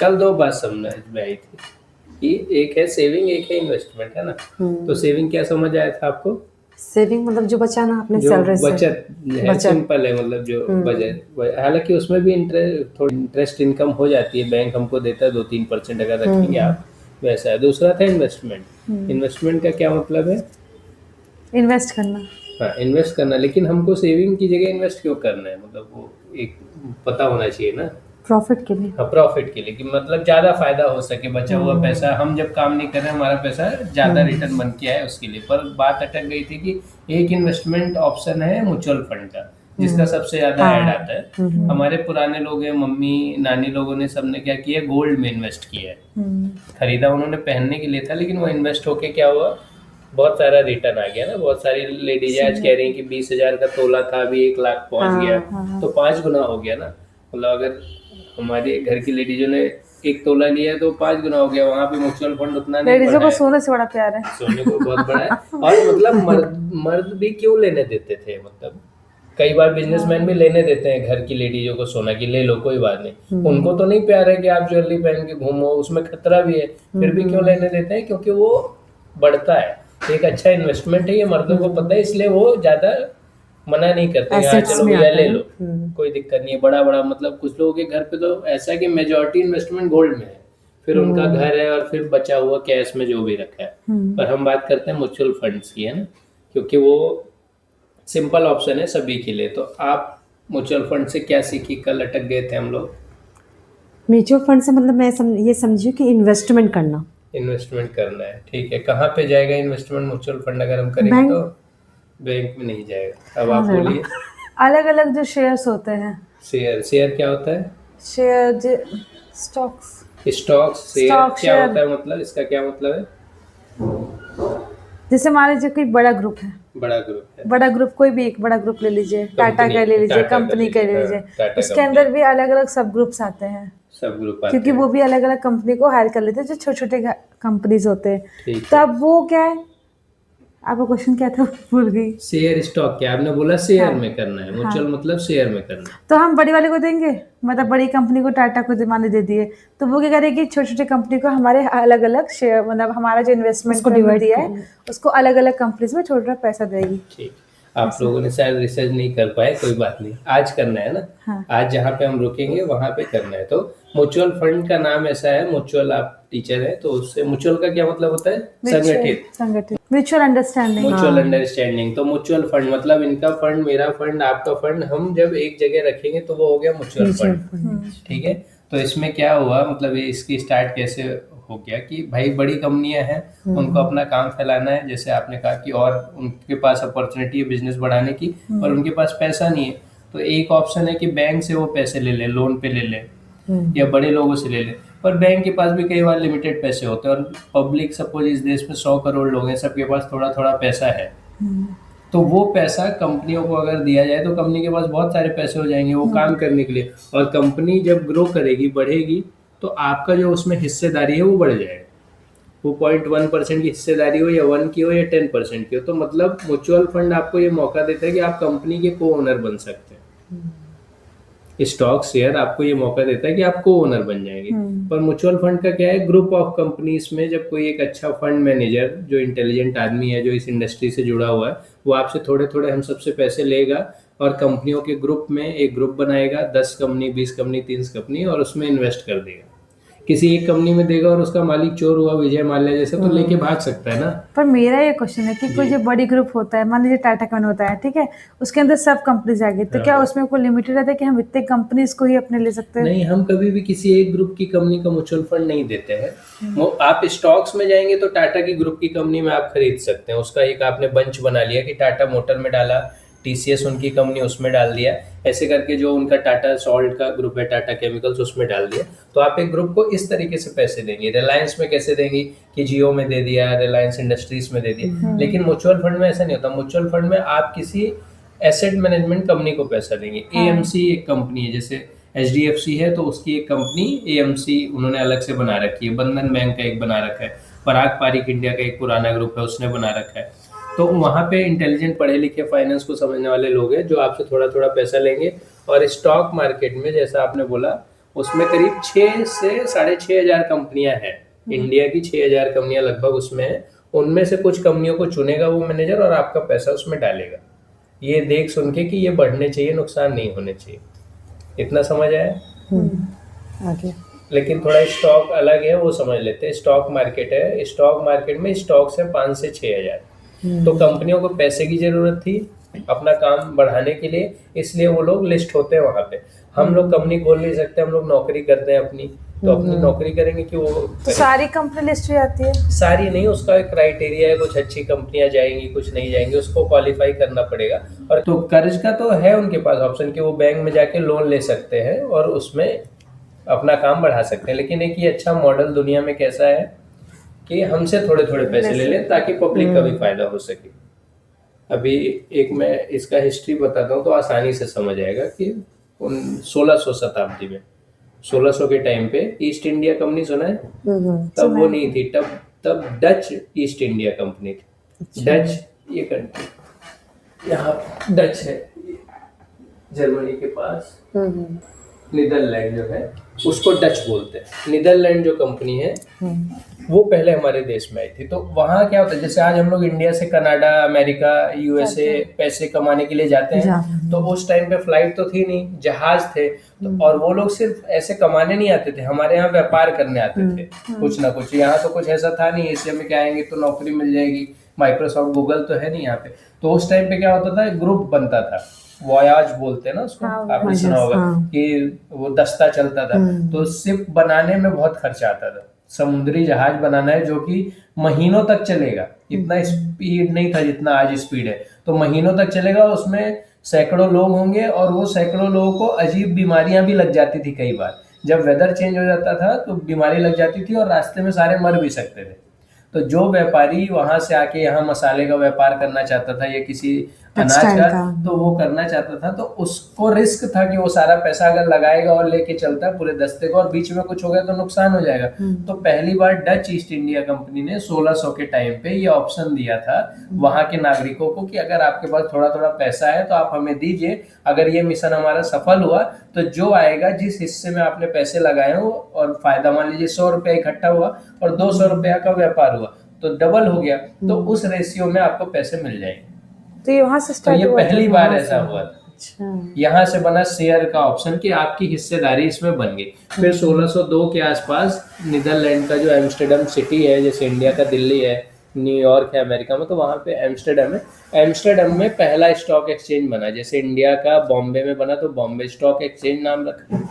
कल दो बात समझ में आई थी कि एक है सेविंग, एक है इन्वेस्टमेंट, है ना? तो सेविंग क्या समझ आया था आपको? सेविंग मतलब जो बचाना अपने जो सैलरी से। बचत है, बचत। सिंपल है, मतलब जो बजट, हालांकि उसमें भी थोड़ी इंटरेस्ट इनकम हो जाती है, बैंक हमको देता है 2-3% अगर रखेंगे आप, वैसा है। दूसरा था इन्वेस्टमेंट। इन्वेस्टमेंट का क्या मतलब है? इन्वेस्ट करना। हाँ, इन्वेस्ट करना, लेकिन हमको सेविंग की जगह इन्वेस्ट क्यों करना है? मतलब वो एक पता होना चाहिए ना। प्रॉफिट के लिए। हाँ, प्रॉफिट के लिए, कि मतलब ज्यादा फायदा हो सके, बचा हुआ पैसा, हम जब काम नहीं कर रहे हैं हमारा पैसा ज्यादा रिटर्न बन के आए उसके लिए। पर बात अटक गई थी कि एक इन्वेस्टमेंट ऑप्शन है म्यूचुअल फंड का, जिसका सबसे ज्यादा ऐड आता है। हमारे पुराने लोग हैं, मम्मी नानी लोगों ने, सबने क्या किया, गोल्ड में इन्वेस्ट किया है। खरीदा उन्होंने पहनने के लिए था, लेकिन वो इन्वेस्ट होके क्या हुआ, बहुत सारा रिटर्न आ गया ना। बहुत सारी लेडीज आज कह रही हैं कि 20,000 का तोला था, अभी 1 लाख पहुंच गया। तो 5 गुना हो गया ना। मतलब अगर हमारे घर की लेडीजों ने 1 तोला लिया तो 5 गुना हो गया। वहां पे म्यूचुअल फंड उतना नहीं लेडीजों को पड़ा है। सोने से बड़ा प्यार है। सोने को बहुत बड़ा है। और मतलब मर्द भी क्यों लेने देते थे? मतलब कई बार बिजनेसमैन भी लेने देते हैं घर की लेडीजों को सोना, की ले लो कोई बात नहीं। उनको तो नहीं प्यार है कि आप ज्वेलरी पहन के घूमो, उसमें खतरा भी है, फिर भी क्यों लेने देते हैं? क्योंकि वो बढ़ता है, एक अच्छा इन्वेस्टमेंट है, ये मर्दों को पता है, इसलिए वो ज्यादा मना नहीं करते हैं। हाँ, Assets चलो में भैया आता ले है लो, ना। कोई दिक्कत नहीं है। बड़ा बड़ा मतलब कुछ लोगों के घर पे तो ऐसा है कि मेजोरिटी इन्वेस्टमेंट गोल्ड में है, फिर उनका घर है, और फिर बचा हुआ कैश में जो भी रखा है। पर हम बात करते हैं म्यूचुअल फंड्स की, है ना, क्योंकि वो सिंपल ऑप्शन है सभी के लिए। तो आप म्यूचुअल फंड से क्या सीखी? कल अटक गए थे हम लोग। म्यूचुअल फंड से मतलब ये समझिए कि इन्वेस्टमेंट करना। इन्वेस्टमेंट करना है, ठीक है। कहाँ पे जाएगा इन्वेस्टमेंट म्यूचुअल फंड अगर हम करेंगे? बैंक। तो बैंक में नहीं जाएगा। अब हाँ आप है ना। बोलिए। अलग अलग जो शेयर्स होते हैं। शेयर, शेयर क्या होता है? Share. Stocks. Stocks, share stock क्या शेयर। होता है? मतलब इसका क्या मतलब है? जैसे मान लीजिए कोई बड़ा ग्रुप है। बड़ा ग्रुप है, बड़ा ग्रुप कोई भी एक बड़ा ग्रुप ले लीजिए, टाटा कंपनी, का ले लीजिए, टाटा का कंपनी का लीजिए, ले हाँ, लीजिए। टाटा उसके कंपनी, अंदर भी अलग अलग सब ग्रुप्स आते हैं, सब ग्रुप आते क्योंकि हैं। वो भी अलग अलग कंपनी को हायर कर लेते हैं, जो छोटे छोटे कंपनीज होते हैं। ठीक तो है। अब वो क्या है, आपका क्वेश्चन क्या था? भूल गई। शेयर, स्टॉक क्या आपने बोला? शेयर हाँ में करना है, हाँ। म्यूचुअल मतलब शेयर में करना है। तो हम बड़ी वाले को देंगे, मतलब बड़ी कंपनी को, टाटा को माने दे दिए, तो वो क्या करेगी, छोटी छोटी कंपनी को हमारे अलग अलग शेयर, मतलब हमारा जो इन्वेस्टमेंट को डिवाइड दिया है उसको अलग अलग कंपनीज में छोटा छोटा पैसा देगी। ठीक, आप लोगों ने शायद रिसर्च नहीं कर पाए, कोई बात नहीं, आज करना है ना। हाँ। आज जहाँ पे हम रुकेंगे वहां पे करना है। तो म्यूचुअल फंड का नाम ऐसा है, म्यूचुअल, आप टीचर है तो उससे म्यूचुअल का क्या मतलब होता है? संगठित, संगठित, म्यूचुअल अंडरस्टैंडिंग। Mutual understanding. तो म्यूचुअल फंड मतलब इनका फंड, मेरा फंड, आपका फंड, हम जब एक जगह रखेंगे तो वो हो गया म्यूचुअल फंड। ठीक है। तो इसमें क्या हुआ, मतलब ये इसकी स्टार्ट कैसे हो गया कि भाई बड़ी कंपनियां हैं, उनको अपना काम फैलाना है, जैसे आपने कहा कि, और उनके पास अपॉर्चुनिटी है बिजनेस बढ़ाने की, और उनके पास पैसा नहीं है। तो एक ऑप्शन है कि बैंक से वो पैसे ले ले, लोन पे ले ले, या बड़े लोगों से ले ले। पर बैंक के पास भी कई बार लिमिटेड पैसे होते हैं, और पब्लिक, सपोज इस देश में 100 करोड़ लोग हैं, सबके पास थोड़ा थोड़ा पैसा है। तो वो पैसा कंपनियों को अगर दिया जाए तो कंपनी के पास बहुत सारे पैसे हो जाएंगे वो काम करने के लिए। और कंपनी जब ग्रो करेगी, बढ़ेगी, तो आपका जो उसमें हिस्सेदारी है वो बढ़ जाएगा। वो 0.1% की हिस्सेदारी हो, या 1 की हो, या 10% की हो। तो मतलब म्यूचुअल फंड आपको ये मौका देता है कि आप कंपनी के को ओनर बन सकते हैं। स्टॉक शेयर आपको ये मौका देता है कि आप को ओनर बन जाएंगे। पर म्यूचुअल फंड का क्या है, ग्रुप ऑफ कंपनीज में जब कोई एक अच्छा फंड मैनेजर, जो इंटेलिजेंट आदमी है, जो इस इंडस्ट्री से जुड़ा हुआ है, वो आपसे थोड़े थोड़े हम सबसे पैसे लेगा, और कंपनियों के ग्रुप में एक ग्रुप बनाएगा, 10 कंपनी, 20 कंपनी, 30 कंपनी, और उसमें इन्वेस्ट कर देगा। किसी एक कंपनी में देगा और उसका मालिक चोर हुआ, विजय माल्या जैसे, तो लेके भाग सकता है ना। पर मेरा ये क्वेश्चन है कि कोई जो बड़ी ग्रुप होता है, मान लीजिए टाटा का होता है, ठीक है, उसके अंदर सब कंपनीज आ गई, तो क्या उसमें कोई लिमिटेड रहता है कि हम इतने कंपनीज को ही अपने ले सकते हैं? नहीं, हम कभी भी किसी एक ग्रुप की कंपनी का म्यूचुअल फंड नहीं देते हैं। आप स्टॉक्स में जाएंगे तो टाटा की ग्रुप की कंपनी में आप खरीद सकते हैं। उसका एक आपने बंच बना लिया कि टाटा मोटर में डाला, टीसीएस उनकी कंपनी उसमें डाल दिया, ऐसे करके जो उनका टाटा सॉल्ट का ग्रुप है, टाटा केमिकल्स, उसमें डाल दिया। तो आप एक ग्रुप को इस तरीके से पैसे देंगे। रिलायंस में कैसे देंगे कि जियो में दे दिया, रिलायंस इंडस्ट्रीज में दे दिया। लेकिन म्यूचुअल फंड में ऐसा नहीं होता। म्यूचुअल फंड में आप किसी एसेट मैनेजमेंट कंपनी को पैसा देंगे। एएमसी एक कंपनी है, जैसे एचडीएफसी है तो उसकी एक कंपनी एएमसी उन्होंने अलग से बना रखी है। बंधन बैंक का एक बना रखा है। पराग पारिक इंडिया का एक पुराना ग्रुप है, उसने बना रखा है। तो वहाँ पे इंटेलिजेंट, पढ़े लिखे, फाइनेंस को समझने वाले लोग हैं, जो आपसे थोड़ा थोड़ा पैसा लेंगे। और स्टॉक मार्केट में, जैसा आपने बोला, उसमें करीब 6 से 6,500 कंपनियां हैं। इंडिया की 6,000 कंपनियां लगभग उसमें है। उनमें से कुछ कंपनियों को चुनेगा वो मैनेजर और आपका पैसा उसमें डालेगा, ये देख सुन के कि ये बढ़ने चाहिए, नुकसान नहीं होने चाहिए। इतना समझ आया? आगे लेकिन थोड़ा स्टॉक अलग है, वो समझ लेते हैं। स्टॉक मार्केट है, स्टॉक मार्केट में स्टॉक्स है 5 से 6,000। तो कंपनियों को पैसे की जरूरत थी अपना काम बढ़ाने के लिए, इसलिए वो लोग लिस्ट होते हैं वहां पे। हम लोग कंपनी खोल नहीं सकते, हम लोग नौकरी करते हैं अपनी, तो अपनी नौकरी करेंगे कि वो तो सारी कंपनी लिस्ट हो जाती है? सारी नहीं, उसका एक क्राइटेरिया है, कुछ अच्छी कंपनियां जाएंगी, कुछ नहीं जाएंगी, उसको क्वालिफाई करना पड़ेगा। और तो कर्ज का तो है उनके पास ऑप्शन कि वो बैंक में जाके लोन ले सकते हैं और उसमें अपना काम बढ़ा सकते हैं। लेकिन एक ये अच्छा मॉडल दुनिया में कैसा है कि हमसे थोड़े थोड़े पैसे ले लें ताकि पब्लिक का भी फायदा हो सके। अभी एक मैं इसका हिस्ट्री बताता हूँ तो आसानी से समझ आएगा कि 1600 शताब्दी में, 1600 के टाइम पे ईस्ट इंडिया कंपनी सुना है? तब वो नहीं थी, तब डच ईस्ट इंडिया कंपनी थी। डच ये कंट्री यहाँ डच है, जर्मनी के पास नीदरलैंड जो है उसको डच बोलते हैं। नीदरलैंड जो कंपनी है वो पहले हमारे देश में आई थी। तो वहाँ क्या होता है, जैसे आज हम लोग इंडिया से कनाडा, अमेरिका, यूएसए पैसे कमाने के लिए जाते हैं, तो उस टाइम पे फ्लाइट तो थी नहीं, जहाज थे। तो और वो लोग सिर्फ ऐसे कमाने नहीं आते थे, हमारे यहाँ व्यापार करने आते थे कुछ ना कुछ। यहाँ तो कुछ ऐसा था नहीं, एशिया में क्या आएंगे तो नौकरी मिल जाएगी, माइक्रोसॉफ्ट गूगल तो है नहीं यहाँ पे। तो उस टाइम पे क्या होता था, ग्रुप बनता था, वॉयाज बोलते हैं ना उसको, आपने सुना होगा कि वो दस्ता चलता था। तो शिप बनाने में बहुत खर्चा आता था, समुद्री जहाज बनाना है जो कि महीनों तक चलेगा, इतना स्पीड नहीं था जितना आज स्पीड है, तो महीनों तक चलेगा। उसमें सैकड़ों लोग होंगे और वो सैकड़ों लोगों को अजीब बीमारियां भी लग जाती थी। कई बार जब वेदर चेंज हो जाता था तो बीमारी लग जाती थी और रास्ते में सारे मर भी सकते थे। तो जो व्यापारी वहां से आके यहाँ मसाले का व्यापार करना चाहता था या किसी अनाज का, तो वो करना चाहता था, तो उसको रिस्क था कि वो सारा पैसा अगर लगाएगा और लेके चलता है पूरे दस्ते को और बीच में कुछ हो गया तो नुकसान हो जाएगा। तो पहली बार डच ईस्ट इंडिया कंपनी ने 1600 के टाइम पे ये ऑप्शन दिया था वहां के नागरिकों को कि अगर आपके पास थोड़ा थोड़ा पैसा है तो आप हमें दीजिए, अगर ये मिशन हमारा सफल हुआ तो जो आएगा, जिस हिस्से में आपने पैसे लगाए हो और फायदा, मान लीजिए 100 रुपया इकट्ठा हुआ और 200 रुपया का व्यापार हुआ तो डबल हो गया, तो उस रेशियो में आपको पैसे मिल जाएंगे। तो ये वहां से स्टार्ट हुआ, पहली बार ऐसा हुआ था। अच्छा। यहाँ से बना शेयर का ऑप्शन कि आपकी हिस्सेदारी इसमें बन गई। फिर 1602 के आसपास नीदरलैंड का जो एम्स्टर्डम सिटी है, जैसे इंडिया का दिल्ली है, न्यूयॉर्क है अमेरिका में, तो वहाँ पे एम्स्टर्डम है। एम्स्टर्डम में पहला स्टॉक एक्सचेंज बना, जैसे इंडिया का बॉम्बे में बना तो बॉम्बे स्टॉक एक्सचेंज नाम रखा,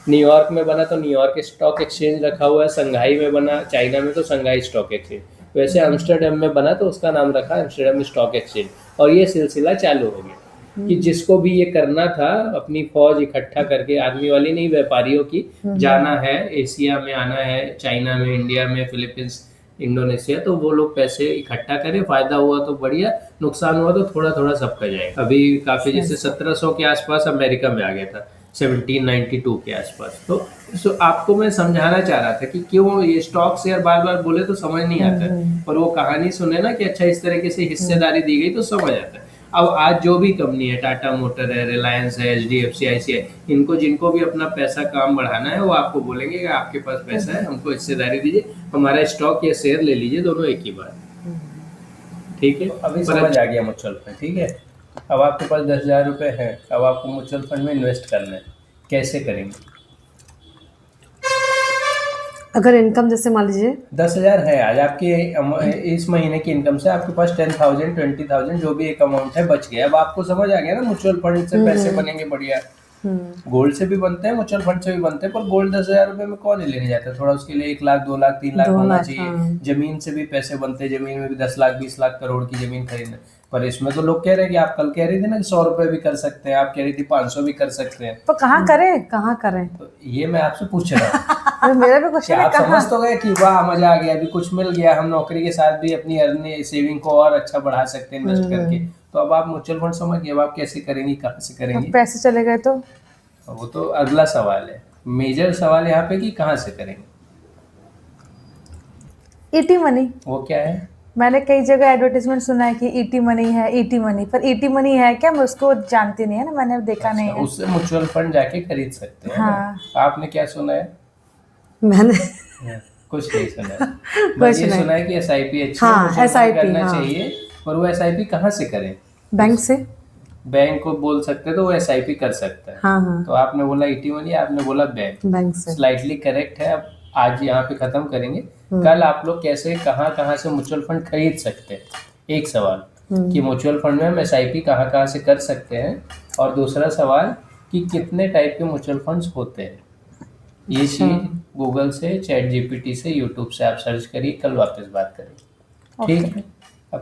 न्यूयॉर्क में बना तो न्यूयॉर्क स्टॉक एक्सचेंज रखा हुआ है, संघाई में बना चाइना में तो संघाई स्टॉक एक्सचेंज, वैसे एम्स्टर्डम में बना तो उसका नाम रखा एम्स्टर्डम स्टॉक एक्सचेंज। और ये सिलसिला चालू हो गया कि जिसको भी ये करना था, अपनी फौज इकट्ठा करके, आदमी वाली नहीं, व्यापारियों की, जाना है एशिया में, आना है चाइना में, इंडिया में, फिलीपींस, इंडोनेशिया, तो वो लोग पैसे इकट्ठा करें, फायदा हुआ तो बढ़िया, नुकसान हुआ तो थोड़ा थोड़ा सबका जाएगा। अभी काफी, जैसे 1700 के आसपास अमेरिका में आ गया था, 1792 के आसपास। तो आपको मैं समझाना चाह रहा था कि क्यों ये स्टॉक शेयर बार बार बोले तो समझ नहीं आता है, और वो कहानी सुने ना कि अच्छा इस तरीके से हिस्सेदारी दी गई तो समझ आता है। अब आज जो भी कंपनी है, टाटा मोटर है, रिलायंस है, HDFC, ICICI, इनको जिनको भी अपना पैसा काम बढ़ाना है वो आपको बोलेंगे कि आपके पास पैसा है, हमको हिस्सेदारी दीजिए, हमारा स्टॉक या शेयर ले लीजिए, दोनों एक ही बात। ठीक है, अभी समझ आ गया म्यूचुअल फंड। ठीक है, अब आपके पास 10,000 रुपये है, अब आपको म्यूचुअल फंड में इन्वेस्ट करना है, कैसे करेंगे? अगर इनकम जैसे मान लीजिए 10,000 है आज आपकी, इस महीने की इनकम से आपके पास 10,000, 20,000 जो भी एक अमाउंट है बच गया। अब आपको समझ आ गया ना म्यूचुअल फंड से पैसे बनेंगे बढ़िया। गोल्ड से भी बनते हैं, म्यूचुअल फंड से भी बनते हैं, पर गोल्ड 10,000 रुपये में कौन लेने जाता है, थोड़ा उसके लिए 1 लाख, 2 लाख, 3 लाख होना चाहिए। जमीन से भी पैसे बनते हैं, जमीन में भी 10 लाख, 20 लाख, करोड़ की जमीन खरीदना, पर इसमें तो लोग कह रहे हैं कि आप कल कह रही थी ना कि 100 रुपए भी कर सकते हैं, आप कह रही थी 500 भी कर सकते हैं, तो कहाँ करें, कहाँ करें? तो ये मैं आपसे पूछ रहा हूँ। मेरा भी क्वेश्चन है, आप समझ तो गए कि वाह मजा आ गया, अभी कुछ मिल गया, हम नौकरी के साथ भी अपनी अर्निंग सेविंग को और अच्छा बढ़ा सकते हैं इन्वेस्ट करके। तो अब आप म्यूचुअल फंड समझ गए, अब आप कैसे करेंगी, कहाँ से करेंगी? पैसे चले गए तो वो तो अगला सवाल है, मेजर सवाल यहाँ पे कि कहाँ से करेंगे। ET money. वो क्या है? मैंने कई जगह एडवर्टाइजमेंट सुना है कि ईटी मनी है, ईटी मनी, पर ईटी मनी है क्या, मैं उसको जानती नहीं है ना, मैंने देखा नहीं है। उससे म्यूचुअल फंड जाके खरीद सकते हैं हाँ। ना। आपने क्या सुना है? मैंने कुछ नहीं सुना है। बस ये सुना है कि एसआईपी अच्छी है, हाँ, म्यूचुअल फंड SIP, करना हाँ। चाहिए। पर वो एसआईपी कहाँ से करें? बैंक से। बैंक को बोल सकते हैं तो वो एसआईपी कर सकता है। हाँ हाँ, तो आपने बोला ईटी मनी, आपने बोला बैंक। बैंक से। स्लाइटली करेक्ट है। अब आज यहाँ पे खत्म करेंगे। कल आप लोग कैसे कहाँ कहाँ से म्यूचुअल फंड खरीद सकते हैं, एक सवाल कि म्यूचुअल फंड में हम एसआईपी कहाँ कहाँ से कर सकते हैं, और दूसरा सवाल कि कितने टाइप के म्यूचुअल फंड्स होते हैं। ये चीज गूगल से, चैट जीपीटी से, यूट्यूब से आप सर्च करिए। कल वापस बात करेंगे, ठीक है?